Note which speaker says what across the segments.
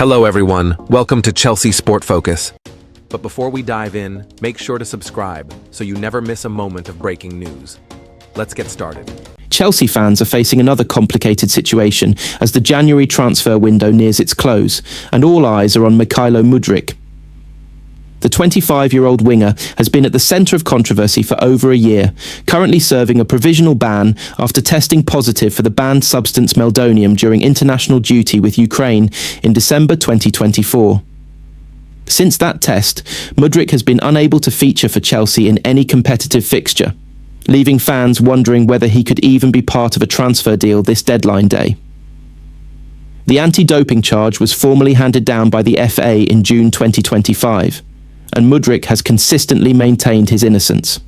Speaker 1: Hello everyone, welcome to Chelsea Sport Focus. But before we dive in, make sure to subscribe so you never miss a moment of breaking news. Let's get started.
Speaker 2: Chelsea fans are facing another complicated situation as the January transfer window nears its close, and all eyes are on Mykhailo Mudryk. The 25-year-old winger has been at the centre of controversy for over a year, currently serving a provisional ban after testing positive for the banned substance meldonium during international duty with Ukraine in December 2024. Since that test, Mudryk has been unable to feature for Chelsea in any competitive fixture, leaving fans wondering whether he could even be part of a transfer deal this deadline day. The anti-doping charge was formally handed down by the FA in June 2025. And Mudryk has consistently maintained his innocence.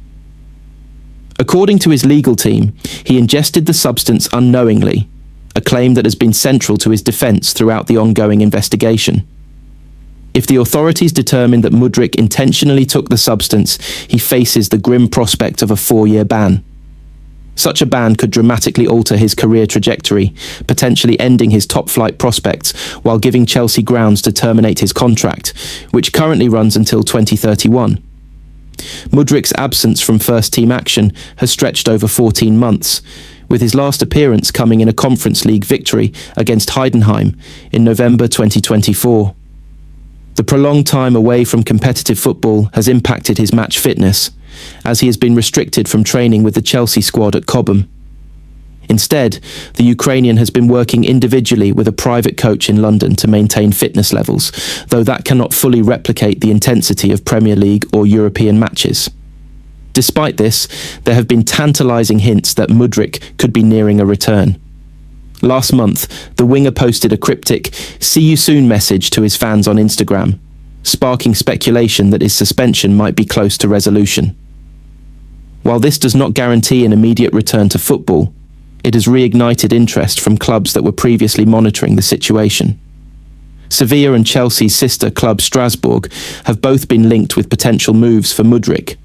Speaker 2: According to his legal team, he ingested the substance unknowingly, a claim that has been central to his defence throughout the ongoing investigation. If the authorities determine that Mudryk intentionally took the substance, he faces the grim prospect of a 4-year ban. Such a ban could dramatically alter his career trajectory, potentially ending his top-flight prospects while giving Chelsea grounds to terminate his contract, which currently runs until 2031. Mudryk's absence from first-team action has stretched over 14 months, with his last appearance coming in a Conference League victory against Heidenheim in November 2024. The prolonged time away from competitive football has impacted his match fitness, as he has been restricted from training with the Chelsea squad at Cobham. Instead, the Ukrainian has been working individually with a private coach in London to maintain fitness levels, though that cannot fully replicate the intensity of Premier League or European matches. Despite this, there have been tantalising hints that Mudryk could be nearing a return. Last month, the winger posted a cryptic "See you soon" message to his fans on Instagram, sparking speculation that his suspension might be close to resolution. While this does not guarantee an immediate return to football, it has reignited interest from clubs that were previously monitoring the situation. Sevilla and Chelsea's sister club Strasbourg have both been linked with potential moves for Mudryk,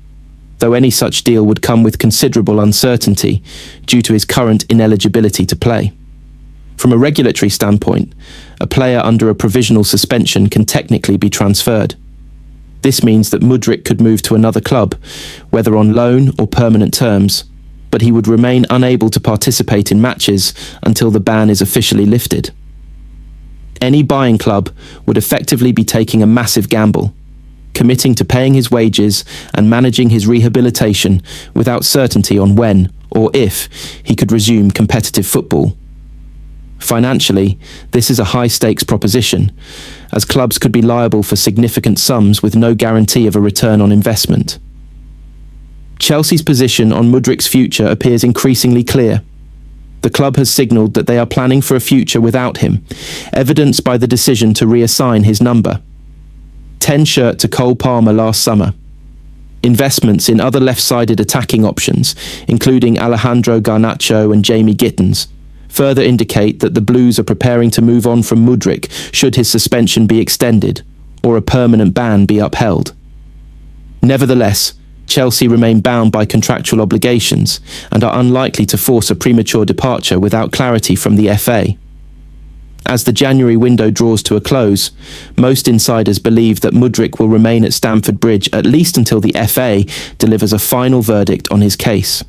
Speaker 2: though any such deal would come with considerable uncertainty due to his current ineligibility to play. From a regulatory standpoint, a player under a provisional suspension can technically be transferred. This means that Mudryk could move to another club, whether on loan or permanent terms, but he would remain unable to participate in matches until the ban is officially lifted. Any buying club would effectively be taking a massive gamble, committing to paying his wages and managing his rehabilitation without certainty on when or if he could resume competitive football. Financially, this is a high-stakes proposition, as clubs could be liable for significant sums with no guarantee of a return on investment. Chelsea's position on Mudryk's future appears increasingly clear. The club has signalled that they are planning for a future without him, evidenced by the decision to reassign his number 10 shirt to Cole Palmer last summer. Investments in other left-sided attacking options, including Alejandro Garnacho and Jamie Gittins, further indicate that the Blues are preparing to move on from Mudryk should his suspension be extended or a permanent ban be upheld. Nevertheless, Chelsea remain bound by contractual obligations and are unlikely to force a premature departure without clarity from the FA. As the January window draws to a close, most insiders believe that Mudryk will remain at Stamford Bridge at least until the FA delivers a final verdict on his case.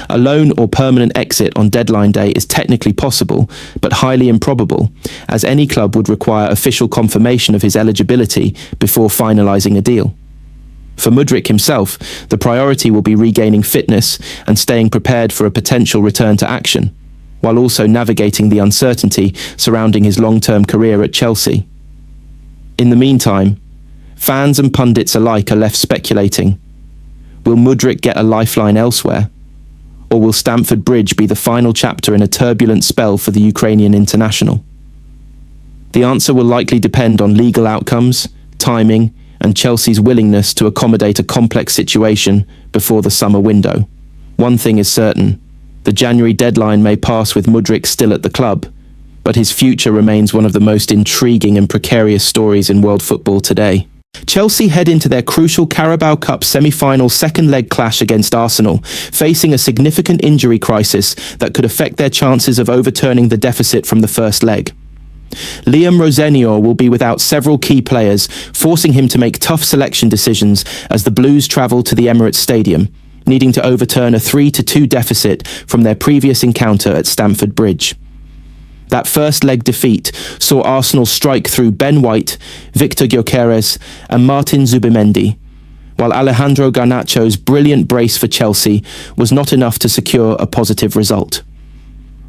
Speaker 2: A loan or permanent exit on deadline day is technically possible, but highly improbable, as any club would require official confirmation of his eligibility before finalising a deal. For Mudryk himself, the priority will be regaining fitness and staying prepared for a potential return to action, while also navigating the uncertainty surrounding his long-term career at Chelsea. In the meantime, fans and pundits alike are left speculating. Will Mudryk get a lifeline elsewhere? Or will Stamford Bridge be the final chapter in a turbulent spell for the Ukrainian international? The answer will likely depend on legal outcomes, timing, and Chelsea's willingness to accommodate a complex situation before the summer window. One thing is certain: the January deadline may pass with Mudryk still at the club, but his future remains one of the most intriguing and precarious stories in world football today. Chelsea head into their crucial Carabao Cup semi-final second leg clash against Arsenal, facing a significant injury crisis that could affect their chances of overturning the deficit from the first leg. Liam Rosenior will be without several key players, forcing him to make tough selection decisions as the Blues travel to the Emirates Stadium, needing to overturn a 3-2 deficit from their previous encounter at Stamford Bridge. That first leg defeat saw Arsenal strike through Ben White, Victor Gyökeres and Martin Zubimendi, while Alejandro Garnacho's brilliant brace for Chelsea was not enough to secure a positive result.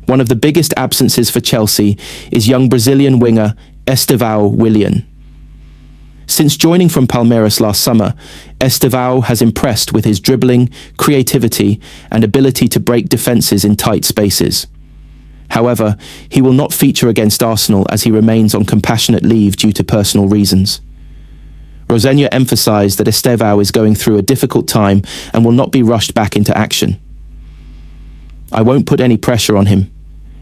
Speaker 2: One of the biggest absences for Chelsea is young Brazilian winger Estevão Willian. Since joining from Palmeiras last summer, Estevão has impressed with his dribbling, creativity and ability to break defences in tight spaces. However, he will not feature against Arsenal as he remains on compassionate leave due to personal reasons. Rosenior emphasised that Estevão is going through a difficult time and will not be rushed back into action. "I won't put any pressure on him.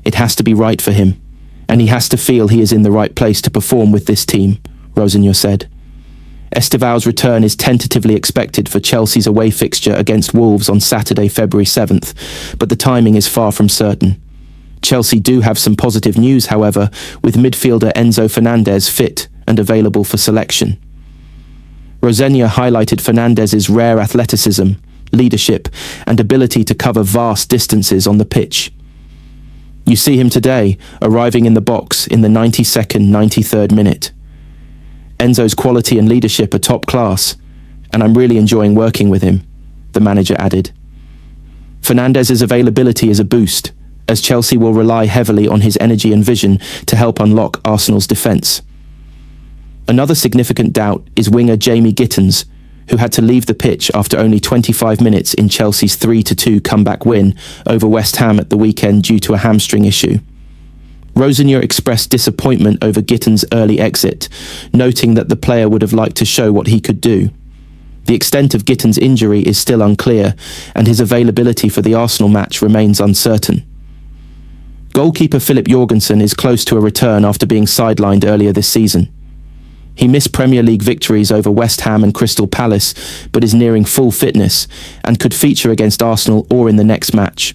Speaker 2: It has to be right for him, and he has to feel he is in the right place to perform with this team," Rosenior said. Estevão's return is tentatively expected for Chelsea's away fixture against Wolves on Saturday, February 7th, but the timing is far from certain. Chelsea do have some positive news, however, with midfielder Enzo Fernandez fit and available for selection. Rosenior highlighted Fernandez's rare athleticism, leadership, and ability to cover vast distances on the pitch. "You see him today, arriving in the box in the 92nd, 93rd minute. Enzo's quality and leadership are top class, and I'm really enjoying working with him," the manager added. Fernandez's availability is a boost, as Chelsea will rely heavily on his energy and vision to help unlock Arsenal's defence. Another significant doubt is winger Jamie Gittens, who had to leave the pitch after only 25 minutes in Chelsea's 3-2 comeback win over West Ham at the weekend due to a hamstring issue. Rosenior expressed disappointment over Gittens' early exit, noting that the player would have liked to show what he could do. The extent of Gittens' injury is still unclear, and his availability for the Arsenal match remains uncertain. Goalkeeper Philip Jorgensen is close to a return after being sidelined earlier this season. He missed Premier League victories over West Ham and Crystal Palace, but is nearing full fitness and could feature against Arsenal or in the next match.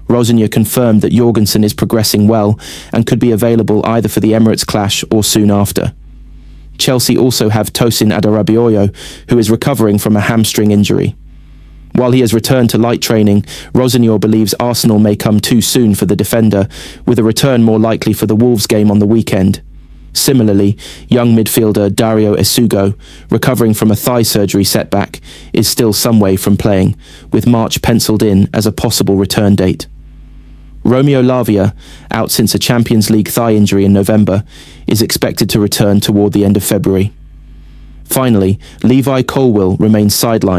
Speaker 2: Rosenior confirmed that Jorgensen is progressing well and could be available either for the Emirates clash or soon after. Chelsea also have Tosin Adarabioyo, who is recovering from a hamstring injury. While he has returned to light training, Rosenior believes Arsenal may come too soon for the defender, with a return more likely for the Wolves game on the weekend. Similarly, young midfielder Dario Esugo, recovering from a thigh surgery setback, is still some way from playing, with March penciled in as a possible return date. Romeo Lavia, out since a Champions League thigh injury in November, is expected to return toward the end of February. Finally, Levi Colwill remains sidelined